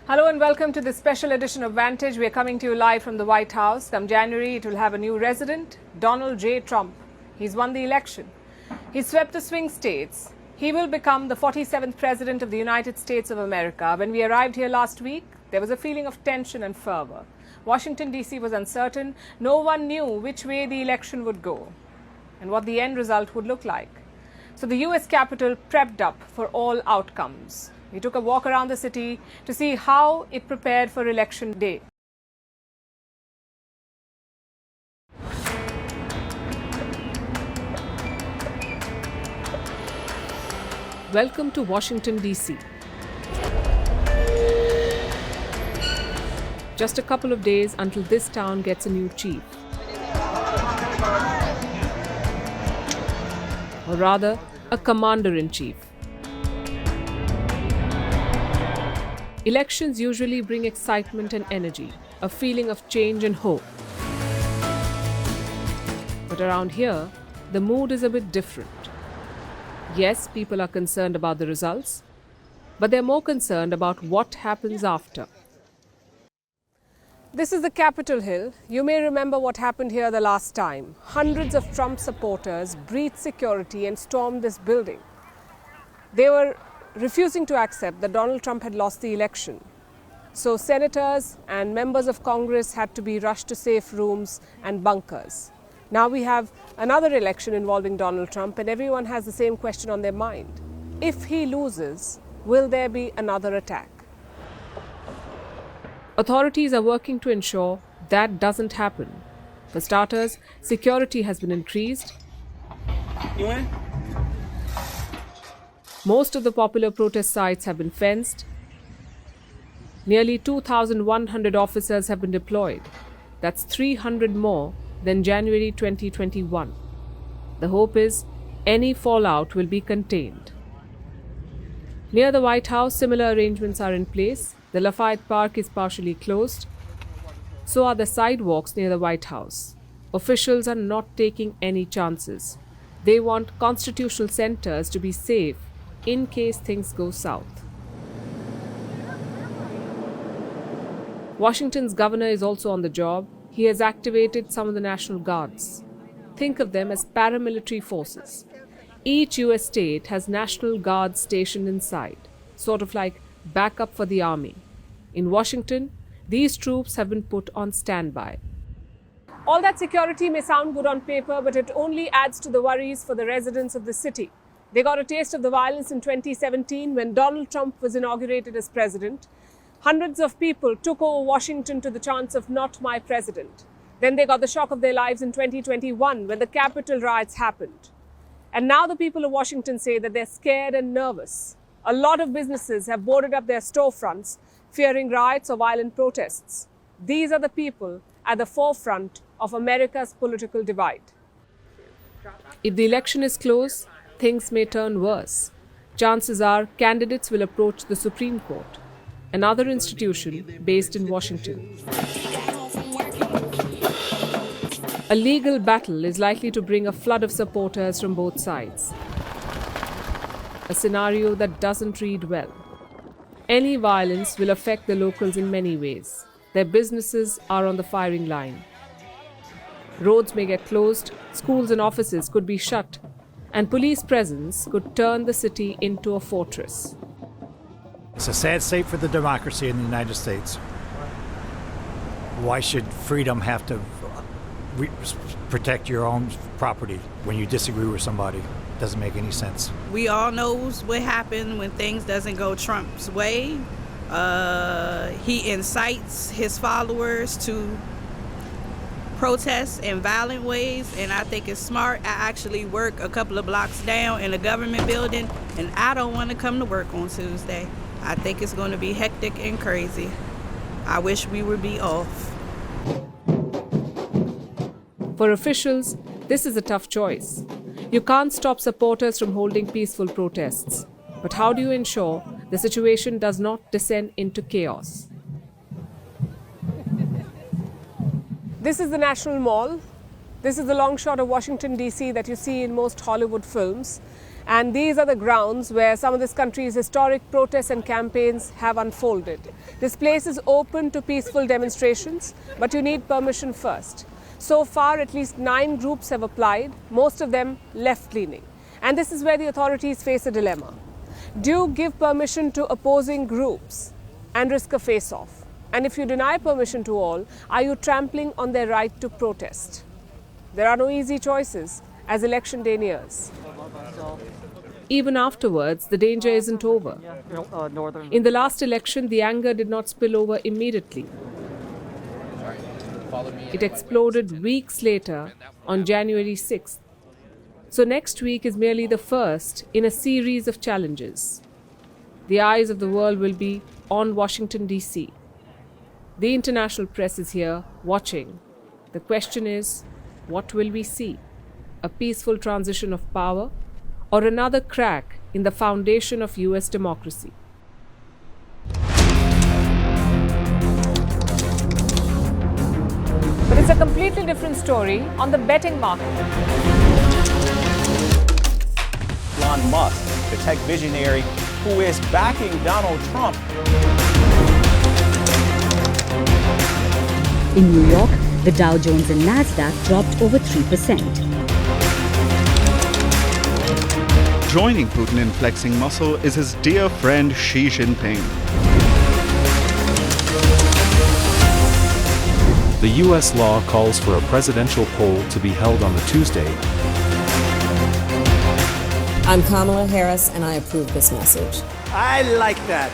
Hello and welcome to this special edition of Vantage. We are coming to you live from the White House. Come January, it will have a new resident, Donald J. Trump. He's won the election. He's swept the swing states. He will become the 47th President of the United States of America. When we arrived here last week, there was a feeling of tension and fervor. Washington, D.C. was uncertain. No one knew which way the election would go and what the end result would look like. So the U.S. Capitol prepped up for all outcomes. We took a walk around the city to see how it prepared for election day. Welcome to Washington, D.C. Just a couple of days until this town gets a new chief. Or rather, a commander-in-chief. Elections usually bring excitement and energy, a feeling of change and hope. But around here, the mood is a bit different. Yes, people are concerned about the results, but they're more concerned about what happens after. This is the Capitol Hill. You may remember what happened here the last time. Hundreds of Trump supporters breached security and stormed this building. They were refusing to accept that Donald Trump had lost the election. So senators and members of Congress had to be rushed to safe rooms and bunkers. Now we have another election involving Donald Trump, and everyone has the same question on their mind. If he loses, will there be another attack? Authorities are working to ensure that doesn't happen. For starters, security has been increased. You in? Most of the popular protest sites have been fenced. Nearly 2,100 officers have been deployed. That's 300 more than January 2021. The hope is any fallout will be contained. Near the White House, similar arrangements are in place. The Lafayette Park is partially closed. So are the sidewalks near the White House. Officials are not taking any chances. They want constitutional centers to be safe in case things go south. Washington's governor is also on the job. He has activated some of the National Guards. Think of them as paramilitary forces. Each US state has National Guards stationed inside, sort of like backup for the army. In Washington, these troops have been put on standby. All that security may sound good on paper, but it only adds to the worries for the residents of the city. They got a taste of the violence in 2017 when Donald Trump was inaugurated as president. Hundreds of people took over Washington to the chants of "Not my president." Then they got the shock of their lives in 2021 when the Capitol riots happened. And now the people of Washington say that they're scared and nervous. A lot of businesses have boarded up their storefronts, fearing riots or violent protests. These are the people at the forefront of America's political divide. If the election is close, things may turn worse. Chances are candidates will approach the Supreme Court, another institution based in Washington. A legal battle is likely to bring a flood of supporters from both sides. A scenario that doesn't read well. Any violence will affect the locals in many ways. Their businesses are on the firing line. Roads may get closed, schools and offices could be shut, and police presence could turn the city into a fortress. It's a sad state for the democracy in the United States. Why should freedom have to protect your own property when you disagree with somebody? Doesn't make any sense. We all knows what happened when things doesn't go Trump's way. He incites his followers to protest in violent ways, and I think it's smart. I actually work a couple of blocks down in a government building, and I don't want to come to work on Tuesday. I think it's going to be hectic and crazy. I wish we would be off. For officials, this is a tough choice. You can't stop supporters from holding peaceful protests. But how do you ensure the situation does not descend into chaos? This is the National Mall. This is the long shot of Washington, D.C. that you see in most Hollywood films. And these are the grounds where some of this country's historic protests and campaigns have unfolded. This place is open to peaceful demonstrations, but you need permission first. So far, at least 9 groups have applied, most of them left-leaning. And this is where the authorities face a dilemma. Do you give permission to opposing groups and risk a face-off? And if you deny permission to all, are you trampling on their right to protest? There are no easy choices as election day nears. Even afterwards, the danger isn't over. In the last election, the anger did not spill over immediately. It exploded weeks later on January 6th. So next week is merely the first in a series of challenges. The eyes of the world will be on Washington, D.C. The international press is here watching. The question is, what will we see? A peaceful transition of power, or another crack in the foundation of US democracy? But it's a completely different story on the betting market. Elon Musk, the tech visionary who is backing Donald Trump. In New York, the Dow Jones and Nasdaq dropped over 3%. Joining Putin in flexing muscle is his dear friend Xi Jinping. The U.S. law calls for a presidential poll to be held on the Tuesday. I'm Kamala Harris, and I approve this message. I like that.